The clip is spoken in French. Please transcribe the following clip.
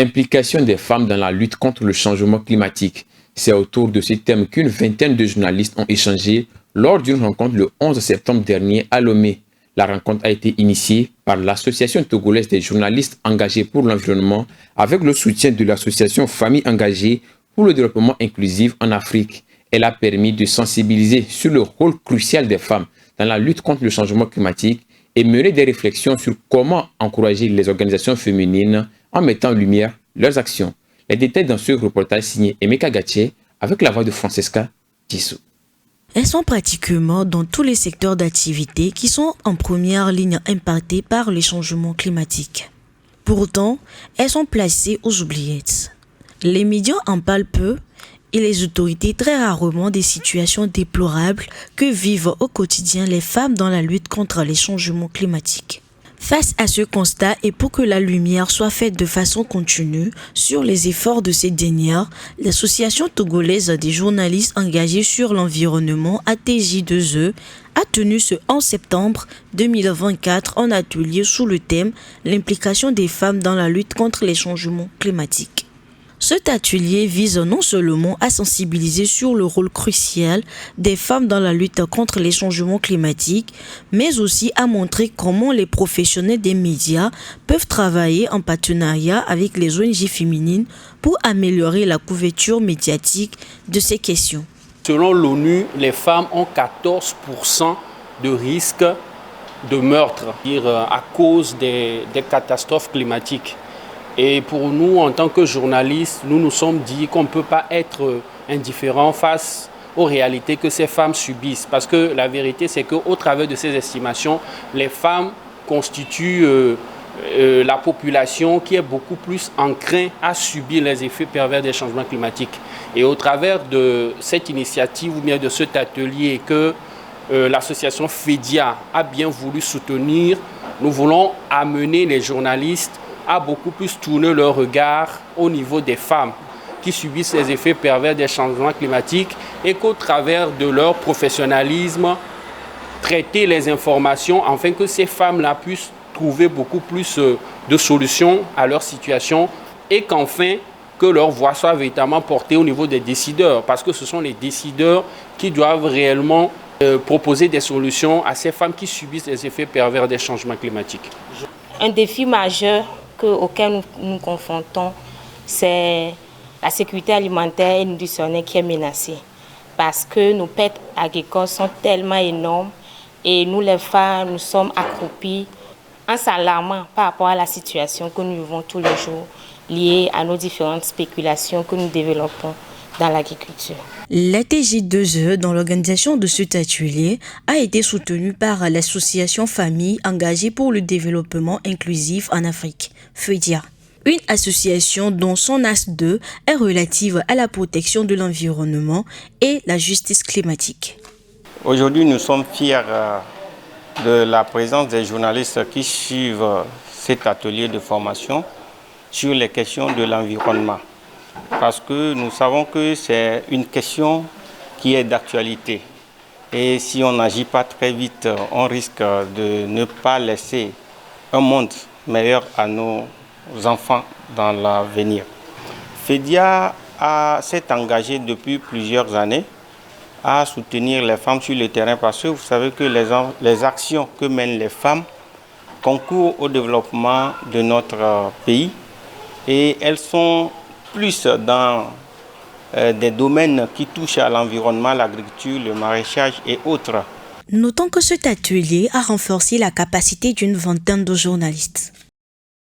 Implication des femmes dans la lutte contre le changement climatique. C'est autour de ce thème qu'une vingtaine de journalistes ont échangé lors d'une rencontre le 11 septembre dernier à Lomé. La rencontre a été initiée par l'Association togolaise des journalistes engagés pour l'environnement avec le soutien de l'association Famille engagée pour le développement inclusif en Afrique. Elle a permis de sensibiliser sur le rôle crucial des femmes dans la lutte contre le changement climatique et mener des réflexions sur comment encourager les organisations féminines en mettant en lumière leurs actions. Les détails dans ce reportage signé Emeka Gatché avec la voix de Francesca Tissou. Elles sont pratiquement dans tous les secteurs d'activité qui sont en première ligne impactés par les changements climatiques. Pourtant, elles sont placées aux oubliettes. Les médias en parlent peu et les autorités très rarement des situations déplorables que vivent au quotidien les femmes dans la lutte contre les changements climatiques. Face à ce constat et pour que la lumière soit faite de façon continue sur les efforts de ces dernières, l'Association togolaise des journalistes engagés sur l'environnement ATJ2E a tenu ce 11 septembre 2024 un atelier sous le thème « L'implication des femmes dans la lutte contre les changements climatiques ». Cet atelier vise non seulement à sensibiliser sur le rôle crucial des femmes dans la lutte contre les changements climatiques, mais aussi à montrer comment les professionnels des médias peuvent travailler en partenariat avec les ONG féminines pour améliorer la couverture médiatique de ces questions. Selon l'ONU, les femmes ont 14% de risque de meurtre à cause des catastrophes climatiques. Et pour nous, en tant que journalistes, nous nous sommes dit qu'on ne peut pas être indifférent face aux réalités que ces femmes subissent. Parce que la vérité, c'est qu'au travers de ces estimations, les femmes constituent la population qui est beaucoup plus enclin à subir les effets pervers des changements climatiques. Et au travers de cette initiative ou bien de cet atelier que l'association FEDIA a bien voulu soutenir, nous voulons amener les journalistes à beaucoup plus tourner leur regard au niveau des femmes qui subissent les effets pervers des changements climatiques et qu'au travers de leur professionnalisme, traiter les informations afin que ces femmes-là puissent trouver beaucoup plus de solutions à leur situation et qu'enfin que leur voix soit véritablement portée au niveau des décideurs, parce que ce sont les décideurs qui doivent réellement proposer des solutions à ces femmes qui subissent les effets pervers des changements climatiques. Un défi majeur auquel nous confrontons, c'est la sécurité alimentaire et nutritionnelle qui est menacée. Parce que nos pertes agricoles sont tellement énormes et nous les femmes, nous sommes accroupies en s'alarmant par rapport à la situation que nous vivons tous les jours liée à nos différentes spéculations que nous développons dans l'agriculture. L'ATJ2E, dans l'organisation de cet atelier, a été soutenue par l'association Famille engagée pour le développement inclusif en Afrique, FEDIA. Une association dont son axe 2 est relative à la protection de l'environnement et la justice climatique. Aujourd'hui, nous sommes fiers de la présence des journalistes qui suivent cet atelier de formation sur les questions de l'environnement. Parce que nous savons que c'est une question qui est d'actualité. Et si on n'agit pas très vite, on risque de ne pas laisser un monde meilleur à nos enfants dans l'avenir. FEDIA s'est engagé depuis plusieurs années à soutenir les femmes sur le terrain parce que vous savez que les actions que mènent les femmes concourent au développement de notre pays et elles sont plus dans des domaines qui touchent à l'environnement, l'agriculture, le maraîchage et autres. Notons que cet atelier a renforcé la capacité d'une vingtaine de journalistes.